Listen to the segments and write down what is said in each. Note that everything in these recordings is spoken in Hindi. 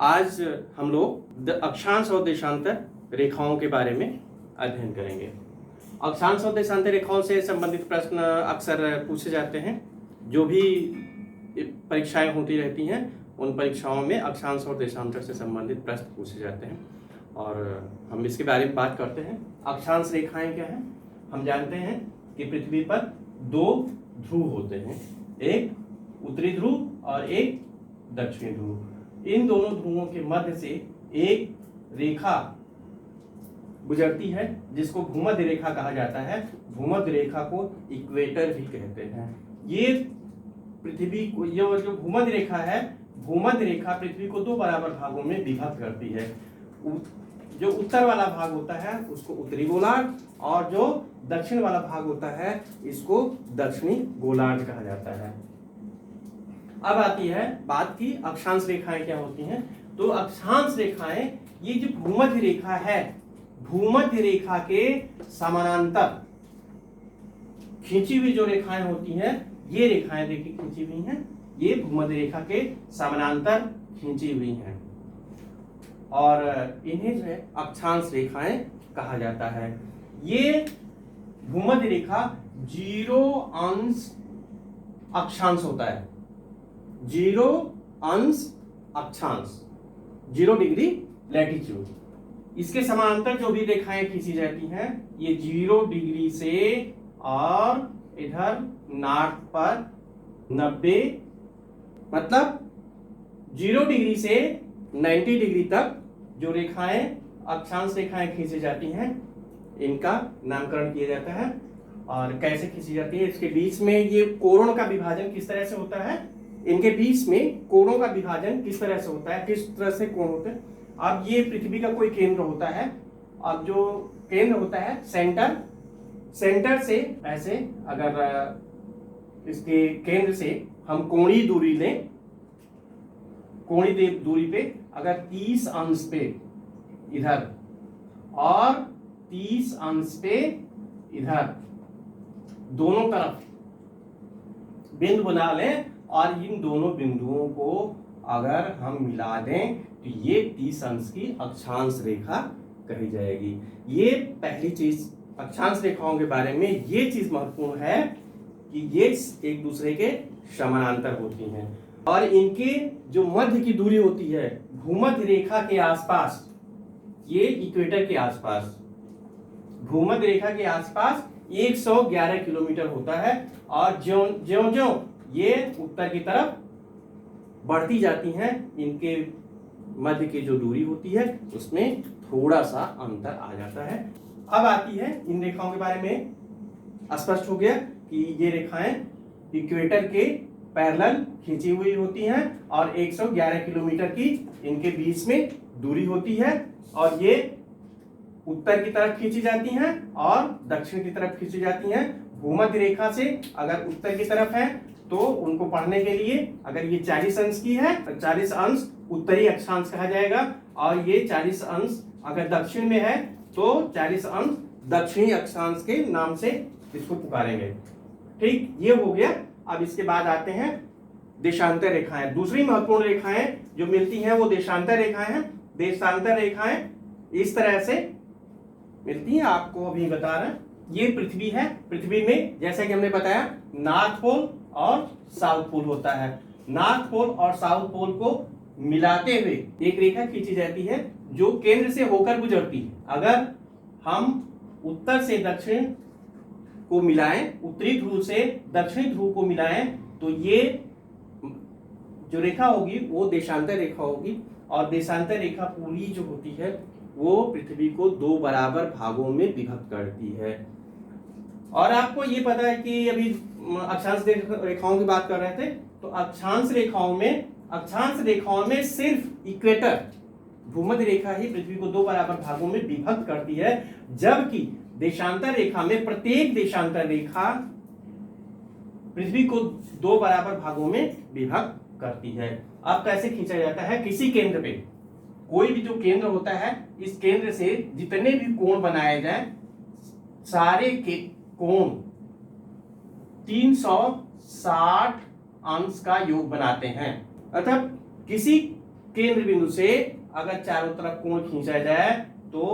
आज हम लोग अक्षांश और देशांतर रेखाओं के बारे में अध्ययन करेंगे। अक्षांश और देशांतर रेखाओं से संबंधित प्रश्न अक्सर पूछे जाते हैं। जो भी परीक्षाएं होती रहती हैं उन परीक्षाओं में अक्षांश और देशांतर से संबंधित प्रश्न पूछे जाते हैं और हम इसके बारे में बात करते हैं। अक्षांश रेखाएं क्या हैं? हम जानते हैं कि पृथ्वी पर दो ध्रुव होते हैं, एक उत्तरी ध्रुव और एक दक्षिणी ध्रुव। इन दोनों ध्रुवों के मध्य से एक रेखा गुजरती है जिसको भूमध्य रेखा कहा जाता है। भूमध्य रेखा को इक्वेटर भी कहते हैं। ये पृथ्वी को जो भूमध्य रेखा है, भूमध्य रेखा पृथ्वी को दो बराबर भागों में विभक्त करती है। जो उत्तर वाला भाग होता है उसको उत्तरी गोलार्ध और जो दक्षिण वाला भाग होता है इसको दक्षिणी गोलार्ध कहा जाता है। अब आती है बात की अक्षांश रेखाएं क्या होती हैं। तो अक्षांश रेखाएं ये जो भूमध्य रेखा है, भूमध्य रेखा के समानांतर खींची हुई जो रेखाएं होती हैं, ये रेखाएं देखिए खींची हुई हैं, ये भूमध्य रेखा के समानांतर खींची हुई हैं और इन्हें जो है अक्षांश रेखाएं कहा जाता है। ये भूमध्य रेखा 0 अंश अक्षांश होता है, 0 अंश अक्षांश, 0 डिग्री लैटिट्यूड। इसके समानांतर जो भी रेखाएं खींची जाती हैं ये 0 डिग्री से और इधर नॉर्थ पर 90, मतलब 0 डिग्री से 90 डिग्री तक जो रेखाएं अक्षांश रेखाएं खींची जाती हैं इनका नामकरण किया जाता है। और कैसे खींची जाती है, इसके बीच में ये कोणों का विभाजन किस तरह से होता है, इनके बीच में कोणों का विभाजन किस तरह से होता है, किस तरह से कोण होते हैं। अब ये पृथ्वी का कोई केंद्र होता है, अब जो केंद्र होता है सेंटर से ऐसे अगर इसके केंद्र से हम कोणीय दूरी लें, कोणीय दूरी पे अगर 30 अंश पे इधर और 30 अंश पे इधर दोनों तरफ बिंदु बना लें और इन दोनों बिंदुओं को अगर हम मिला दें तो ये 30 अंश की अक्षांश रेखा कही जाएगी। ये पहली चीज अक्षांश रेखाओं के बारे में ये चीज महत्वपूर्ण है कि ये एक दूसरे के समानांतर होती हैं और इनके जो मध्य की दूरी होती है भूमध्य रेखा के आसपास, ये इक्वेटर के आसपास, भूमध्य रेखा के आसपास 111 किलोमीटर होता है और ज्यों-ज्यों ये उत्तर की तरफ बढ़ती जाती हैं इनके मध्य की जो दूरी होती है उसमें थोड़ा सा अंतर आ जाता है। अब आती है इन रेखाओं के बारे में स्पष्ट हो गया कि ये रेखाएं इक्वेटर के पैरेलल खींची हुई होती हैं और 111 किलोमीटर की इनके बीच में दूरी होती है और ये उत्तर की तरफ खींची जाती हैं और दक्षिण की तरफ खींची जाती हैं। भूमध्य रेखा से अगर उत्तर की तरफ है तो उनको पढ़ने के लिए अगर ये 40 अंश की है तो 40 अंश उत्तरी अक्षांश कहा जाएगा और ये 40 अंश अगर दक्षिण में है तो 40 अंश दक्षिणी अक्षांश के नाम से इसको पुकारेंगे। ठीक, ये हो गया। अब इसके बाद आते हैं देशांतर रेखाएं। दूसरी महत्वपूर्ण रेखाएं जो मिलती हैं वो देशांतर रेखाएं हैं। देशांतर रेखाएं इस तरह से मिलती हैं, आपको अभी बता रहे हैं। ये पृथ्वी है, पृथ्वी में जैसे कि हमने बताया नॉर्थ पोल और साउथ पोल होता है। नॉर्थ पोल और साउथ पोल को मिलाते हुए एक रेखा खींची जाती है जो केंद्र से होकर गुजरती है। अगर हम उत्तर से दक्षिण को मिलाएं, उत्तरी ध्रुव से दक्षिणी ध्रुव को मिलाएं तो ये जो रेखा होगी वो देशांतर रेखा होगी और देशांतर रेखा पूरी जो होती है वो पृथ्वी को दो बराबर भागों में विभक्त करती है। और आपको ये पता है कि अभी अक्षांश रेखाओं की बात कर रहे थे तो अक्षांश रेखाओं में सिर्फ इक्वेटर भूमध्य रेखा ही पृथ्वी को दो बराबर भागों में विभक्त करती है, जबकि देशांतर रेखा में प्रत्येक देशांतर रेखा पृथ्वी को दो बराबर भागों में विभक्त करती है। अब कैसे खींचा जाता है, किसी केंद्र पे कोई भी जो केंद्र होता है इस केंद्र से जितने भी कोण बनाए जाए सारे के कोण 360 अंश का योग बनाते हैं। अतः किसी केंद्र बिंदु से अगर चारों तरफ कोण खींचा जाए तो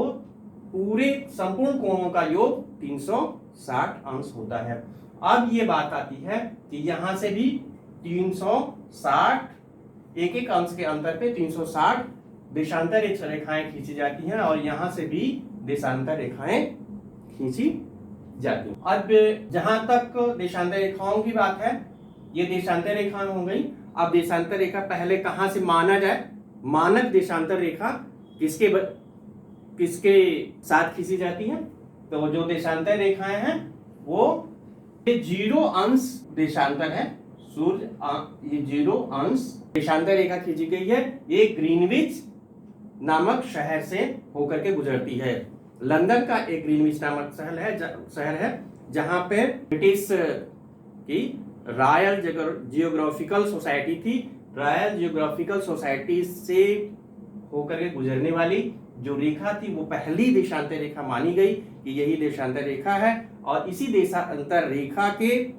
पूरे संपूर्ण कोणों का योग 360 अंश होता है। अब ये बात आती है कि यहां से भी 360 एक एक अंश के अंतर पे 360 देशांतर रेखाएं खींची जाती हैं और यहां से भी देशांतर रेखाएं खींची जाती हैं। अब जहां तक देशांतर रेखाओं की बात है, ये देशांतर रेखाएं हो गई। अब देशांतर रेखा पहले कहां से माना जाए? मानक देशांतर रेखा किसके साथ खींची जाती है? तो जो देशांतर रेखाएं हैं वो 0 अंश देशांतर है। सूर्य ये 0 अंश देशांतर रेखा खींची गई है। ये ग्रीनविच नामक शहर से होकर के गुजरती है। लंदन का एक ग्रीनविच नामक शहर है जहां पे ब्रिटिश की रॉयल जियोग्राफिकल सोसाइटी थी। रॉयल जियोग्राफिकल सोसाइटी से होकर के गुजरने वाली जो रेखा थी वो पहली देशांतर रेखा मानी गई कि यही देशांतर रेखा है। और इसी देशांतर रेखा के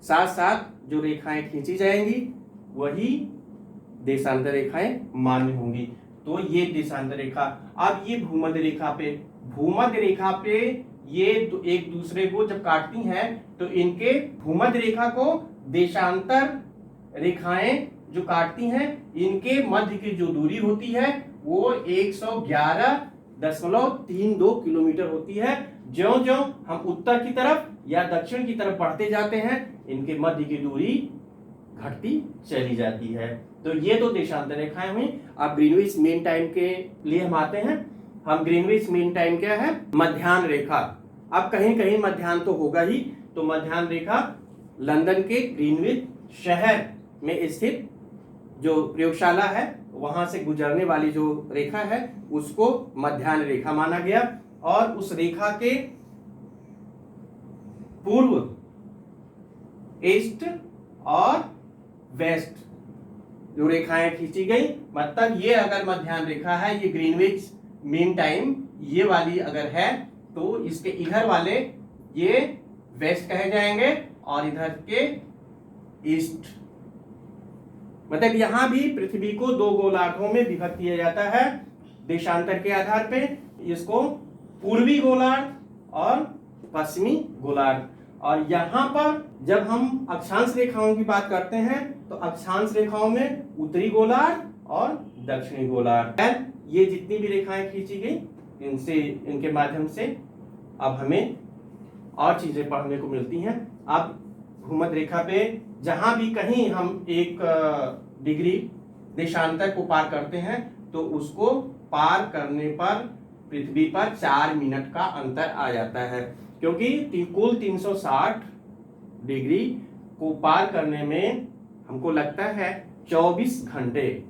साथ साथ जो रेखाएं खींची जाएंगी वही देशांतर रेखाएं मान्य होंगी। तो ये देशांतर रेखा। अब ये भूमध्य रेखा पे ये एक दूसरे को जब काटती हैं तो इनके भूमध्य रेखा को देशांतर रेखाएं जो काटती हैं इनके मध्य की जो दूरी होती है वो 111.32 किलोमीटर होती है। ज्यों-ज्यों हम उत्तर की तरफ या दक्षिण की तरफ बढ़ते जाते हैं इनके मध्य की दूरी घटती चली जाती है। तो ये तो देशांतर रेखाएं हुई। अब ग्रीनविच मीन टाइम के लिए हम आते हैं। हम ग्रीनविच मीन टाइम क्या है? मध्याह्न रेखा। अब कहीं कहीं मध्याह्न तो होगा ही, तो मध्याह्न रेखा लंदन के ग्रीनविच शहर में स्थित जो प्रयोगशाला है वहां से गुजरने वाली जो रेखा है उसको मध्याह्न रेखा माना गया। और उस रेखा के पूर्व, ईस्ट और वेस्ट जो रेखाएं खींची गई, मतलब ये अगर मध्याह्न रेखा है, ये ग्रीनविच मीन टाइम ये वाली अगर है तो इसके इधर वाले ये वेस्ट कहे जाएंगे और इधर के ईस्ट। मतलब यहां भी पृथ्वी को 2 गोलार्धों में विभक्त किया जाता है देशांतर के आधार पे। इसको पूर्वी गोलार्ध और पश्चिमी गोलार्ध। और यहाँ पर जब हम अक्षांश रेखाओं की बात करते हैं तो अक्षांश रेखाओं में उत्तरी गोलार्ध और दक्षिणी गोलार्ध। ये जितनी भी रेखाएं खींची गई इनके माध्यम से अब हमें और चीजें पढ़ने को मिलती हैं। अब भूमध्य रेखा पे जहां भी कहीं हम 1 डिग्री देशांतर को पार करते हैं तो उसको पार करने पर पृथ्वी पर 4 मिनट का अंतर आ जाता है, क्योंकि कुल 360 डिग्री को पार करने में हमको लगता है 24 घंटे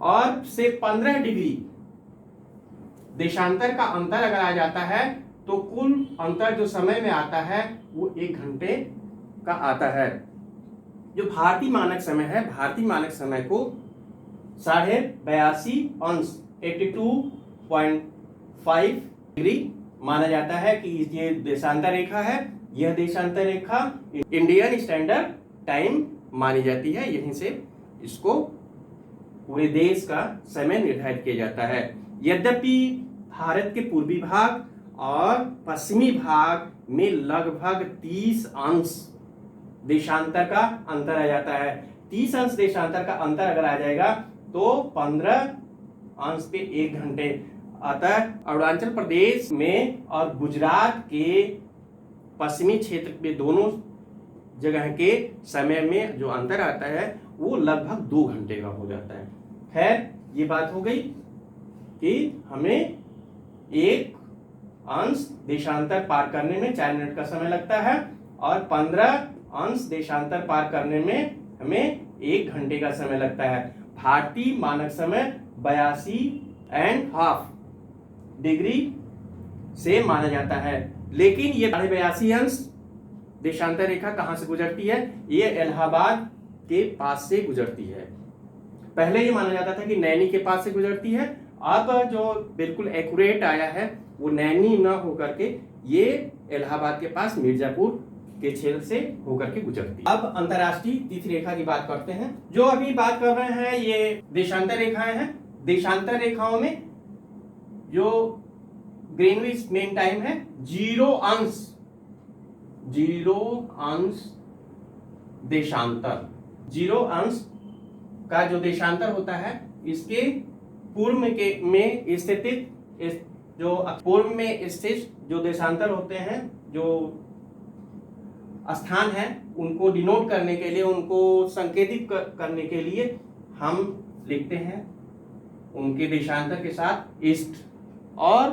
और से 15 डिग्री देशांतर का अंतर अगर आ जाता है तो कुल अंतर जो समय में आता है वो 1 घंटे का आता है। जो भारतीय मानक समय है, भारतीय मानक समय को 82.5 अंश 82.5 डिग्री माना जाता है कि ये देशांतर रेखा है। यह देशांतर रेखा इंडियन स्टैंडर्ड टाइम मानी जाती है। यहीं से इसको पूरे देश का समय निर्धारित किया जाता है। यद्यपि भारत के पूर्वी भाग और पश्चिमी भाग में लगभग 30 अंश देशांतर का अंतर आ जाता है। 30 अंश देशांतर का अंतर अगर आ जाएगा तो 15 अंश पे 1 घंटे। अतः अरुणाचल प्रदेश में और गुजरात के पश्चिमी क्षेत्र में दोनों जगह के समय में जो अंतर आता है वो लगभग 2 घंटे का हो जाता है। खैर ये बात हो गई कि हमें 1 अंश देशांतर पार करने में 4 मिनट का समय लगता है और 15 अंश देशांतर पार करने में हमें 1 घंटे का समय लगता है। भारतीय मानक समय 82.5 डिग्री से माना जाता है। लेकिन ये 82 अंश देशांतर रेखा कहां से गुजरती है? ये इलाहाबाद के पास से गुजरती है। पहले ये माना जाता था कि नैनी के पास से गुजरती है। अब जो बिल्कुल एक्यूरेट आया है वो नैनी न होकर के ये इलाहाबाद के पास मिर्जापुर के क्षेत्र से होकर के गुजरती है। अब अंतर्राष्ट्रीय तिथि रेखा की बात करते हैं। जो अभी बात कर रहे हैं ये देशांतर रेखाएं हैं। देशांतर रेखाओं में जो ग्रीनविच मेन टाइम है 0 अंश देशांतर, 0 अंश का जो देशांतर होता है इसके पूर्व में स्थित जो पूर्व में स्थित जो देशांतर होते हैं, जो स्थान है, उनको डिनोट करने के लिए, उनको संकेतित करने के लिए हम लिखते हैं उनके देशांतर के साथ ईस्ट, और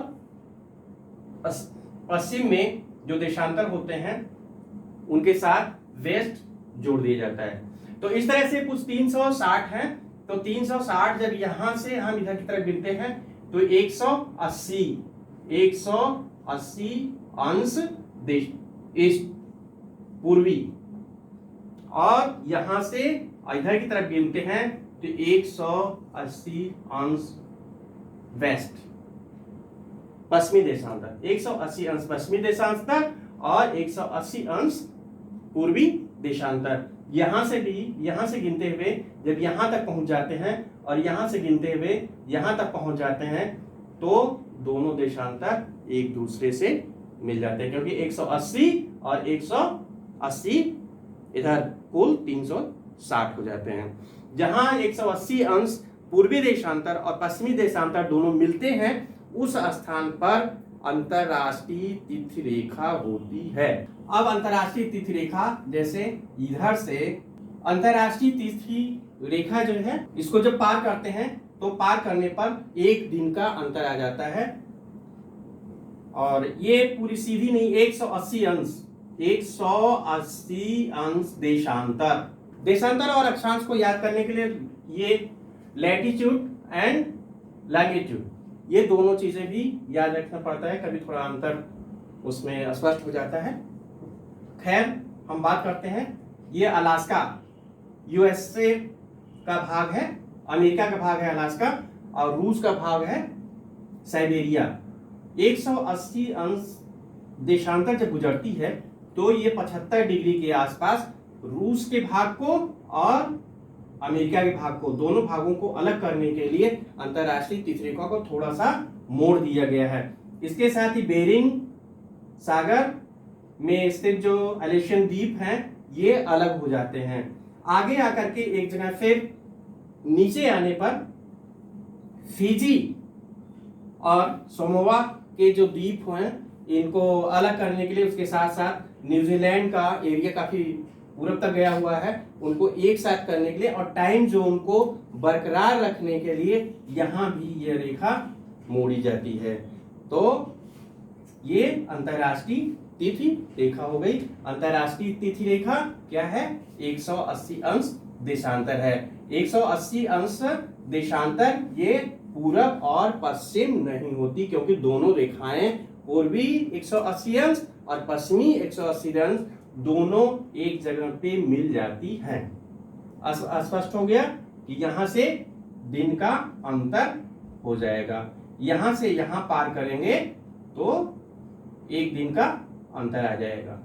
पश्चिम में जो देशांतर होते हैं उनके साथ वेस्ट जोड़ दिया जाता है। तो इस तरह से कुछ 360 हैं। तो 360 जब यहां से हम इधर की तरफ गिनते हैं तो 180 अंश देश ईस्ट पूर्वी, और यहां से इधर की तरफ गिनते हैं तो 180 अंश वेस्ट पश्चिमी देशांतर, 180 अंश पश्चिमी देशांतर और 180 अंश पूर्वी देशांतर। यहां से गिनते हुए जब यहां तक पहुंच जाते हैं और यहां से गिनते हुए यहां तक पहुंच जाते हैं तो दोनों देशांतर एक दूसरे से मिल जाते हैं, क्योंकि 180 और 180 इधर कुल 360 हो जाते हैं। जहां 180 अंश पूर्वी देशांतर और पश्चिमी देशांतर दोनों मिलते हैं उस स्थान पर अंतरराष्ट्रीय तिथि रेखा होती है। अब अंतरराष्ट्रीय तिथि रेखा, जैसे इधर से अंतरराष्ट्रीय तिथि रेखा जो है इसको जब पार करते हैं तो पार करने पर एक दिन का अंतर आ जाता है, और ये पूरी सीधी नहीं, 180 अंश देशांतर और अक्षांश को याद करने के लिए ये लैटिट्यूड एंड लॉन्गिट्यूड, ये दोनों चीजें भी याद रखना पड़ता है, कभी थोड़ा अंतर उसमें स्पष्ट हो जाता है। खैर, हम बात करते हैं, ये अलास्का यूएसए का भाग है, अमेरिका का भाग है अलास्का, और रूस का भाग है साइबेरिया। 180 अंश देशांतर जब गुजरती है तो ये 75 डिग्री के आसपास रूस के भाग को और अमेरिका के भाग को, दोनों भागों को अलग करने के लिए अंतरराष्ट्रीय तिथि रेखा को थोड़ा सा मोड़ दिया गया है। इसके साथ ही बेरिंग सागर में स्थित जो एलेशियन द्वीप हैं ये अलग हो जाते हैं। आगे आकर के एक जगह फिर नीचे आने पर फिजी और समोआ के जो द्वीप हैं इनको अलग करने के लिए, उसके साथ साथ न्यूजीलैंड का एरिया काफी पूरब तक गया हुआ है, उनको एक साथ करने के लिए और टाइम जोन को बरकरार रखने के लिए यहां भी यह रेखा मोड़ी जाती है। तो ये अंतरराष्ट्रीय तिथि रेखा हो गई। अंतरराष्ट्रीय तिथि रेखा क्या है? 180 अंश देशांतर है। 180 अंश देशांतर ये पूरब और पश्चिम नहीं होती, क्योंकि दोनों रेखाएं पूर्वी 180 अंश और पश्चिमी 180 अंश दोनों एक जगह पे मिल जाती हैं। स्पष्ट हो गया कि यहां से दिन का अंतर हो जाएगा, यहां से यहां पार करेंगे तो एक दिन का अंतर आ जाएगा।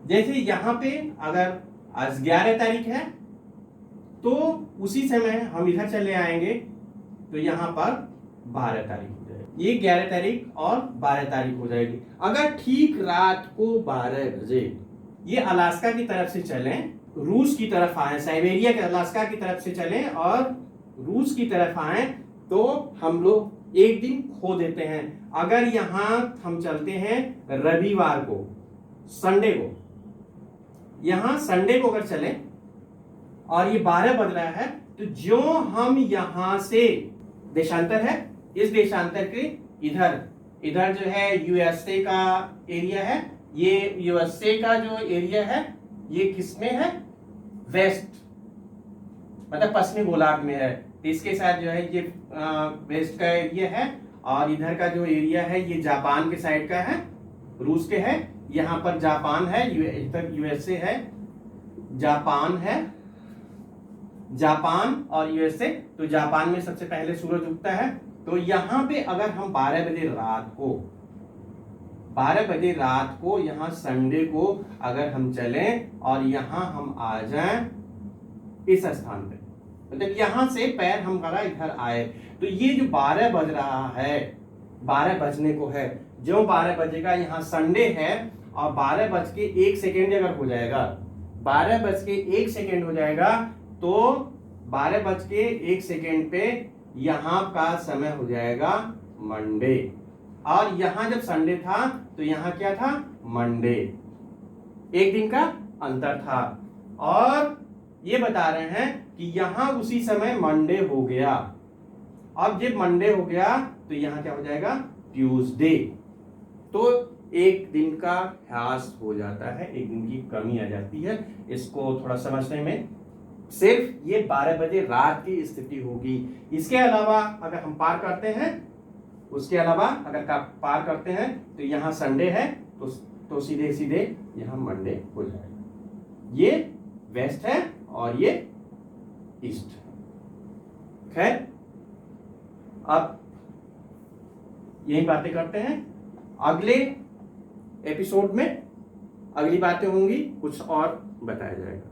जैसे यहाँ पे अगर आज 11 तारीख है तो उसी समय हम इधर चले आएंगे तो यहाँ पर 12 तारीख हो जाएगी। ये 11 तारीख और 12 तारीख हो जाएगी। अगर ठीक रात को 12 बजे ये अलास्का की तरफ से चलें, रूस की तरफ आए, साइबेरिया के अलास्का की तरफ से चलें और रूस की तरफ आए तो हम लोग एक दिन खो देते हैं। अगर यहाँ हम चलते हैं रविवार को, संडे को, यहाँ संडे को अगर चलें और ये 12 बज रहा है तो जो हम यहाँ से देशांतर है, इस देशांतर के इधर जो है यूएसए का एरिया है, ये यूएसए का जो एरिया है ये किसमें है? वेस्ट, मतलब पश्चिमी गोलार्ध में है। इसके साथ जो है ये वेस्ट का एरिया है और इधर का जो एरिया है ये जापान के साइड का है, रूस के है। यहाँ पर जापान है, इधर यूएसए है, जापान है, जापान और यूएसए। तो जापान में सबसे पहले सूरज उगता है। तो यहाँ पे अगर हम 12 बजे रात को 12 बजे रात को यहाँ संडे को अगर हम चलें और यहाँ हम आ जाएं इस स्थान पे, मतलब यहाँ से पैर हमारा इधर आए, तो ये जो 12 बज रहा है, 12 बजने को है, जो 12 बजेगा, यहाँ संडे है और 12 बज के 1 सेकेंड अगर हो जाएगा, 12 बज के 1 सेकेंड हो जाएगा, तो 12 बज के 1 सेकेंड पे यहाँ का समय हो जाएगा मंडे, और यहाँ जब संडे था तो यहाँ क्या था, मंडे, एक दिन का अंतर था। और ये बता रहे हैं कि यहाँ उसी समय मंडे हो गया, अब जब मंडे हो गया तो यहाँ क्या हो जाएगा, ट्यूसडे, तो एक दिन का ह्रास हो जाता है, एक दिन की कमी आ जाती है। इसको थोड़ा समझने में सिर्फ ये 12 बजे रात की स्थिति होगी। इसके अलावा अगर हम पार करते हैं, उसके अलावा अगर पार करते हैं तो यहाँ संडे है तो सीधे सीधे यहाँ मंडे हो जाएगा। ये वेस्ट है और ये ईस्ट है। खैर, अब यही बातें करते हैं, अगले एपिसोड में अगली बातें होंगी, कुछ और बताया जाएगा।